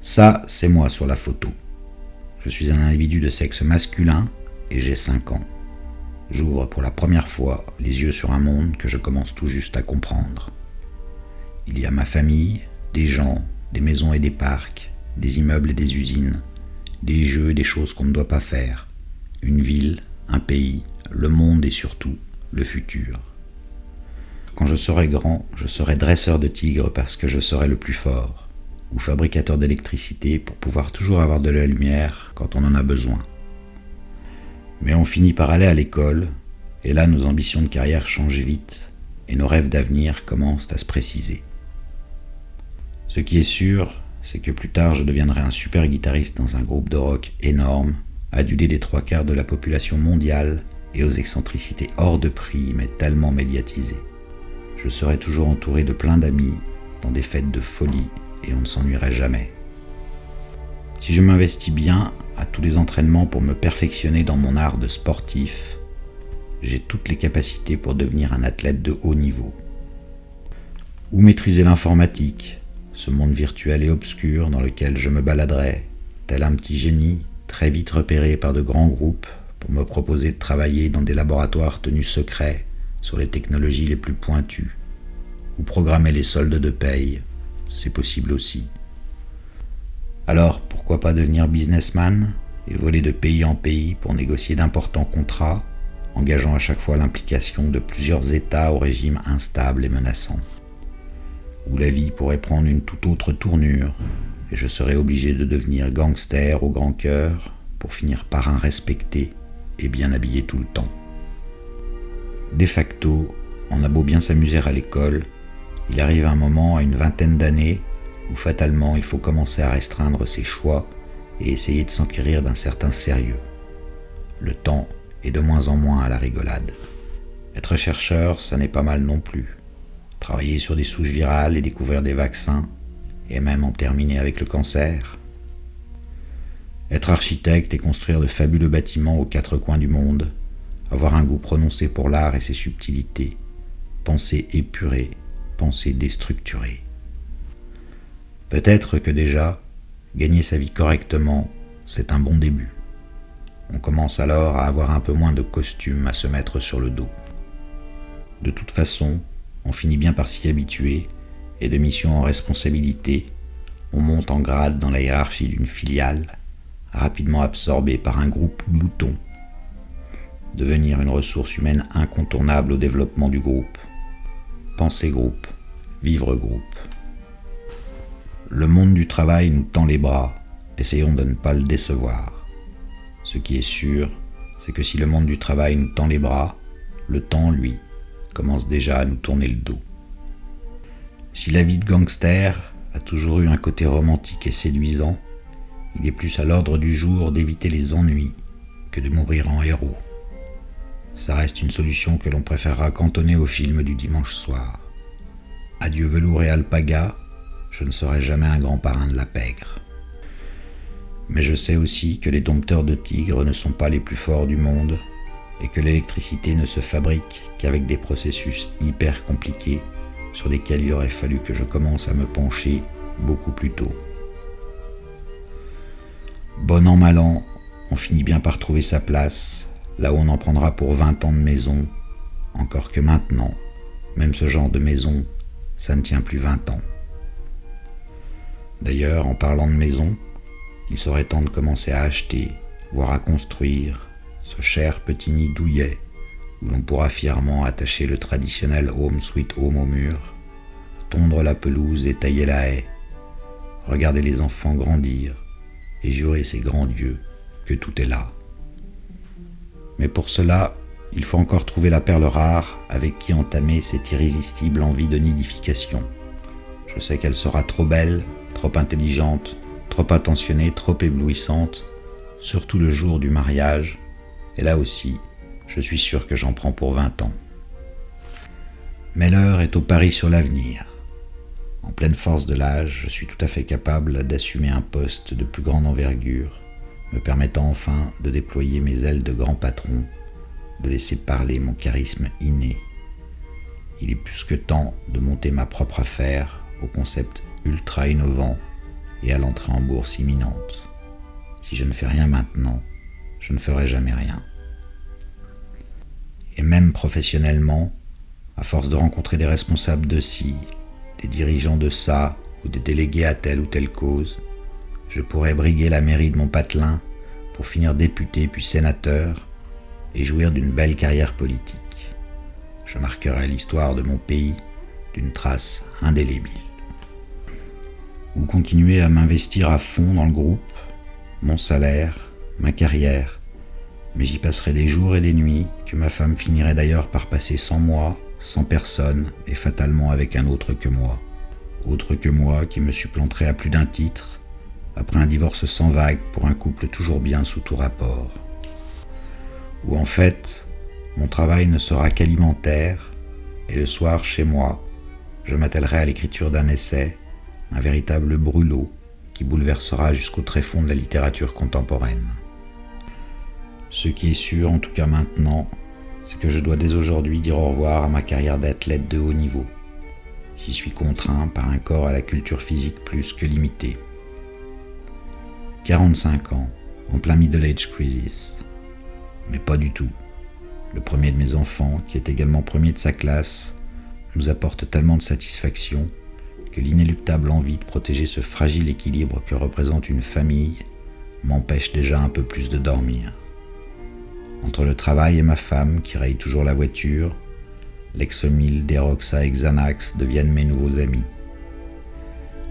Ça, c'est moi sur la photo. Je suis un individu de sexe masculin et j'ai 5 ans. J'ouvre pour la première fois les yeux sur un monde que je commence tout juste à comprendre. Il y a ma famille, des gens, des maisons et des parcs, des immeubles et des usines, des jeux et des choses qu'on ne doit pas faire, une ville, un pays, le monde et surtout le futur. Quand je serai grand, je serai dresseur de tigres parce que je serai le plus fort, ou fabricateur d'électricité pour pouvoir toujours avoir de la lumière quand on en a besoin. Mais on finit par aller à l'école, et là nos ambitions de carrière changent vite, et nos rêves d'avenir commencent à se préciser. Ce qui est sûr, c'est que plus tard je deviendrai un super guitariste dans un groupe de rock énorme, adulé des 3/4 de la population mondiale et aux excentricités hors de prix mais tellement médiatisées. Je serai toujours entouré de plein d'amis, dans des fêtes de folie, et on ne s'ennuierait jamais. Si je m'investis bien à tous les entraînements pour me perfectionner dans mon art de sportif, j'ai toutes les capacités pour devenir un athlète de haut niveau. Ou maîtriser l'informatique, ce monde virtuel et obscur dans lequel je me baladerai, tel un petit génie très vite repéré par de grands groupes pour me proposer de travailler dans des laboratoires tenus secrets sur les technologies les plus pointues, ou programmer les soldes de paye, c'est possible aussi. Alors, pourquoi pas devenir businessman et voler de pays en pays pour négocier d'importants contrats, engageant à chaque fois l'implication de plusieurs États au régime instable et menaçant. Où la vie pourrait prendre une toute autre tournure, et je serais obligé de devenir gangster au grand cœur pour finir parrain respecté et bien habillé tout le temps. De facto, on a beau bien s'amuser à l'école, il arrive un moment à une vingtaine d'années où fatalement il faut commencer à restreindre ses choix et essayer de s'enquérir d'un certain sérieux. Le temps est de moins en moins à la rigolade. Être chercheur, ça n'est pas mal non plus. Travailler sur des souches virales et découvrir des vaccins, et même en terminer avec le cancer. Être architecte et construire de fabuleux bâtiments aux 4 coins du monde, avoir un goût prononcé pour l'art et ses subtilités, penser épurée, penser déstructurée. Peut-être que déjà, gagner sa vie correctement, c'est un bon début. On commence alors à avoir un peu moins de costume à se mettre sur le dos. De toute façon, on finit bien par s'y habituer, et de mission en responsabilité, on monte en grade dans la hiérarchie d'une filiale, rapidement absorbée par un groupe glouton. Devenir une ressource humaine incontournable au développement du groupe. Penser groupe, vivre groupe. Le monde du travail nous tend les bras, essayons de ne pas le décevoir. Ce qui est sûr, c'est que si le monde du travail nous tend les bras, le temps, lui, commence déjà à nous tourner le dos. Si la vie de gangster a toujours eu un côté romantique et séduisant, il est plus à l'ordre du jour d'éviter les ennuis que de mourir en héros. Ça reste une solution que l'on préférera cantonner au film du dimanche soir. Adieu velours et alpaga, je ne serai jamais un grand parrain de la pègre. Mais je sais aussi que les dompteurs de tigres ne sont pas les plus forts du monde et que l'électricité ne se fabrique qu'avec des processus hyper compliqués sur lesquels il aurait fallu que je commence à me pencher beaucoup plus tôt. Bon an mal an, on finit bien par trouver sa place, là où on en prendra pour 20 ans de maison, encore que maintenant, même ce genre de maison, ça ne tient plus 20 ans. D'ailleurs, en parlant de maison, il serait temps de commencer à acheter, voire à construire, ce cher petit nid douillet, où l'on pourra fièrement attacher le traditionnel Home Sweet Home au mur, tondre la pelouse et tailler la haie, regarder les enfants grandir, et jurer ses grands dieux que tout est là. Mais pour cela, il faut encore trouver la perle rare avec qui entamer cette irrésistible envie de nidification. Je sais qu'elle sera trop belle, trop intelligente, trop attentionnée, trop éblouissante, surtout le jour du mariage, et là aussi, je suis sûr que j'en prends pour 20 ans. Mais l'heure est au pari sur l'avenir. En pleine force de l'âge, je suis tout à fait capable d'assumer un poste de plus grande envergure, me permettant enfin de déployer mes ailes de grand patron, de laisser parler mon charisme inné. Il est plus que temps de monter ma propre affaire au concept ultra innovant et à l'entrée en bourse imminente. Si je ne fais rien maintenant, je ne ferai jamais rien. Et même professionnellement, à force de rencontrer des responsables de ci, des dirigeants de ça, ou des délégués à telle ou telle cause, je pourrais briguer la mairie de mon patelin pour finir député puis sénateur et jouir d'une belle carrière politique. Je marquerai l'histoire de mon pays d'une trace indélébile. Ou continuer à m'investir à fond dans le groupe, mon salaire, ma carrière, mais j'y passerai des jours et des nuits que ma femme finirait d'ailleurs par passer sans moi, sans personne et fatalement avec un autre que moi. Autre que moi qui me supplanterait à plus d'un titre, après un divorce sans vague pour un couple toujours bien sous tout rapport. Ou en fait, mon travail ne sera qu'alimentaire, et le soir, chez moi, je m'attellerai à l'écriture d'un essai, un véritable brûlot qui bouleversera jusqu'au tréfonds de la littérature contemporaine. Ce qui est sûr, en tout cas maintenant, c'est que je dois dès aujourd'hui dire au revoir à ma carrière d'athlète de haut niveau. J'y suis contraint par un corps à la culture physique plus que limitée. 45 ans, en plein middle age crisis. Mais pas du tout. Le premier de mes enfants, qui est également premier de sa classe, nous apporte tellement de satisfaction que l'inéluctable envie de protéger ce fragile équilibre que représente une famille m'empêche déjà un peu plus de dormir. Entre le travail et ma femme qui raye toujours la voiture, Lexomil, Deroxa et Xanax deviennent mes nouveaux amis.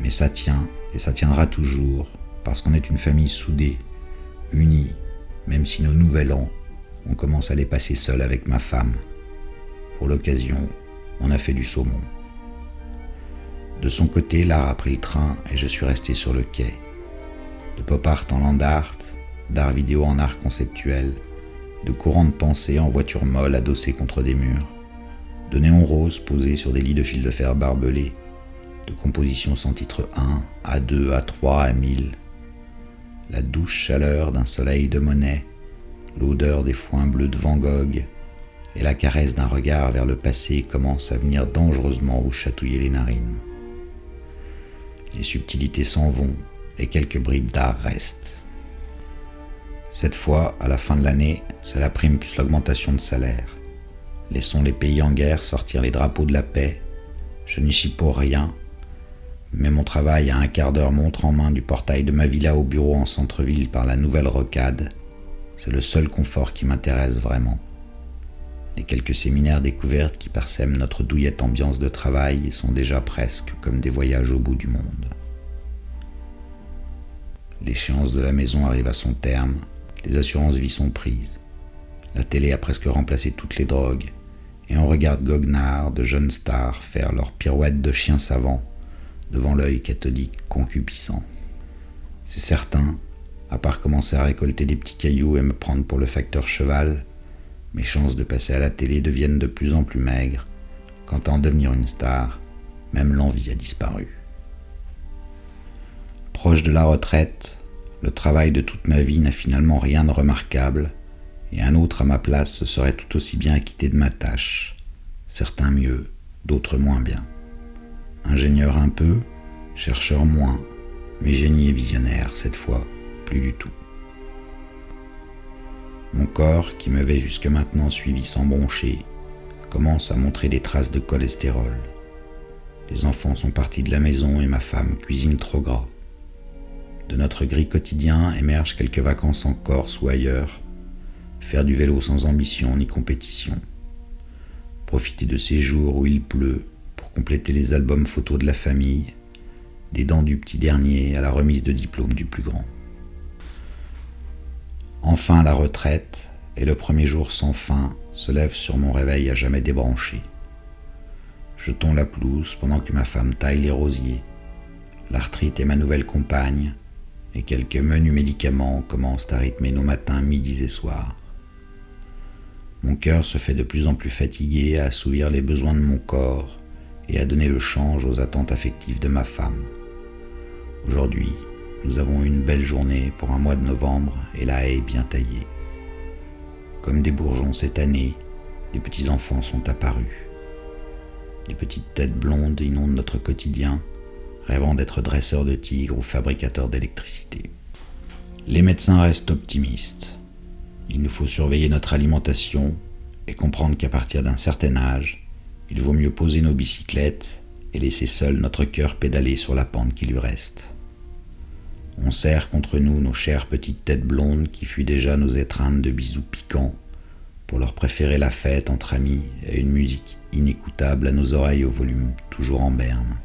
Mais ça tient, et ça tiendra toujours, parce qu'on est une famille soudée, unie, même si nos nouvel an, on commence à les passer seuls avec ma femme. Pour l'occasion, on a fait du saumon. De son côté, Lara a pris le train et je suis resté sur le quai. De pop art en land art, d'art vidéo en art conceptuel, de courants de pensée en voiture molle adossée contre des murs, de néons roses posés sur des lits de fil de fer barbelés, de compositions sans titre 1, A2, A3, A1000, la douce chaleur d'un soleil de Monet, l'odeur des foins bleus de Van Gogh et la caresse d'un regard vers le passé commencent à venir dangereusement vous chatouiller les narines. Les subtilités s'en vont et quelques bribes d'art restent. Cette fois, à la fin de l'année, c'est la prime plus l'augmentation de salaire. Laissons les pays en guerre sortir les drapeaux de la paix. Je n'y suis pour rien, mais mon travail à un quart d'heure montre en main du portail de ma villa au bureau en centre-ville par la nouvelle rocade, c'est le seul confort qui m'intéresse vraiment. Les quelques séminaires découvertes qui parsèment notre douillette ambiance de travail sont déjà presque comme des voyages au bout du monde. L'échéance de la maison arrive à son terme, les assurances vie sont prises. La télé a presque remplacé toutes les drogues, et on regarde goguenards de jeunes stars faire leurs pirouettes de chiens savants devant l'œil catholique concupiscent. C'est certain, à part commencer à récolter des petits cailloux et me prendre pour le facteur cheval, mes chances de passer à la télé deviennent de plus en plus maigres. Quant à en devenir une star, même l'envie a disparu. Proche de la retraite, le travail de toute ma vie n'a finalement rien de remarquable, et un autre à ma place se serait tout aussi bien acquitté de ma tâche, certains mieux, d'autres moins bien. Ingénieur un peu, chercheur moins, mais génie et visionnaire cette fois, plus du tout. Mon corps, qui m'avait jusque maintenant suivi sans broncher, commence à montrer des traces de cholestérol. Les enfants sont partis de la maison et ma femme cuisine trop gras. De notre gris quotidien émergent quelques vacances en Corse ou ailleurs, faire du vélo sans ambition ni compétition, profiter de ces jours où il pleut pour compléter les albums photos de la famille, des dents du petit dernier à la remise de diplôme du plus grand. Enfin la retraite, et le premier jour sans fin se lève sur mon réveil à jamais débranché. Jetons la pelouse pendant que ma femme taille les rosiers. L'arthrite est ma nouvelle compagne, et quelques menus médicaments commencent à rythmer nos matins, midis et soirs. Mon cœur se fait de plus en plus fatigué à assouvir les besoins de mon corps et à donner le change aux attentes affectives de ma femme. Aujourd'hui, nous avons eu une belle journée pour un mois de novembre et la haie est bien taillée. Comme des bourgeons cette année, les petits-enfants sont apparus. Les petites têtes blondes inondent notre quotidien, rêvant d'être dresseur de tigres ou fabricateur d'électricité. Les médecins restent optimistes. Il nous faut surveiller notre alimentation et comprendre qu'à partir d'un certain âge, il vaut mieux poser nos bicyclettes et laisser seul notre cœur pédaler sur la pente qui lui reste. On serre contre nous nos chères petites têtes blondes qui fuient déjà nos étreintes de bisous piquants pour leur préférer la fête entre amis et une musique inécoutable à nos oreilles au volume toujours en berne.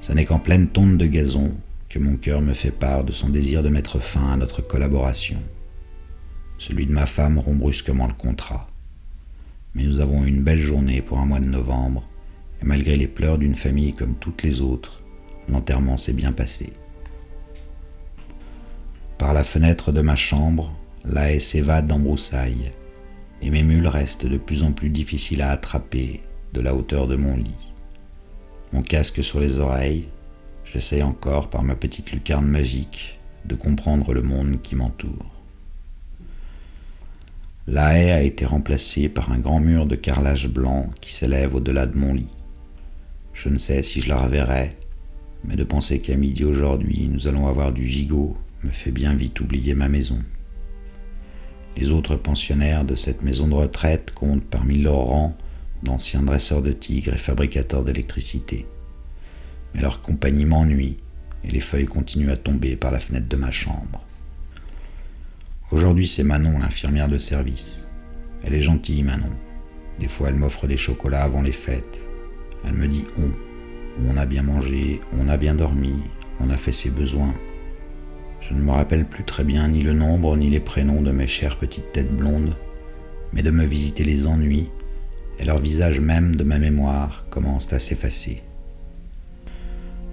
Ce n'est qu'en pleine tonte de gazon que mon cœur me fait part de son désir de mettre fin à notre collaboration. Celui de ma femme rompt brusquement le contrat. Mais nous avons eu une belle journée pour un mois de novembre, et malgré les pleurs d'une famille comme toutes les autres, l'enterrement s'est bien passé. Par la fenêtre de ma chambre, la haie s'évade en broussailles, et mes mules restent de plus en plus difficiles à attraper de la hauteur de mon lit. Mon casque sur les oreilles, j'essaie encore, par ma petite lucarne magique, de comprendre le monde qui m'entoure. La haie a été remplacée par un grand mur de carrelage blanc qui s'élève au-delà de mon lit. Je ne sais si je la reverrai, mais de penser qu'à midi aujourd'hui nous allons avoir du gigot me fait bien vite oublier ma maison. Les autres pensionnaires de cette maison de retraite comptent parmi leurs rangs d'anciens dresseurs de tigres et fabricateurs d'électricité. Mais leur compagnie m'ennuie et les feuilles continuent à tomber par la fenêtre de ma chambre. Aujourd'hui, c'est Manon, l'infirmière de service. Elle est gentille, Manon. Des fois, elle m'offre des chocolats avant les fêtes. Elle me dit on a bien mangé, on a bien dormi, on a fait ses besoins. Je ne me rappelle plus très bien ni le nombre ni les prénoms de mes chères petites têtes blondes, mais de me visiter les ennuis, et leur visage même de ma mémoire commencent à s'effacer.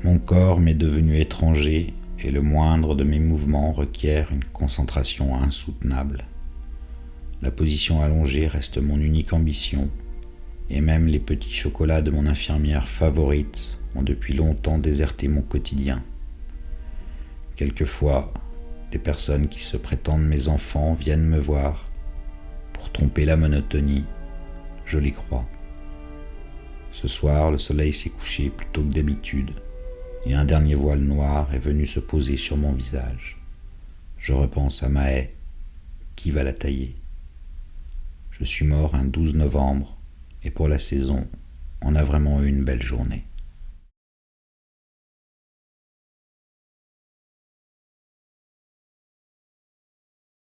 Mon corps m'est devenu étranger, et le moindre de mes mouvements requiert une concentration insoutenable. La position allongée reste mon unique ambition, et même les petits chocolats de mon infirmière favorite ont depuis longtemps déserté mon quotidien. Quelquefois, des personnes qui se prétendent mes enfants viennent me voir. Pour tromper la monotonie, je les crois. Ce soir, le soleil s'est couché plus tôt que d'habitude, et un dernier voile noir est venu se poser sur mon visage. Je repense à ma haie. Qui va la tailler? Je suis mort un 12 novembre, et pour la saison, on a vraiment eu une belle journée.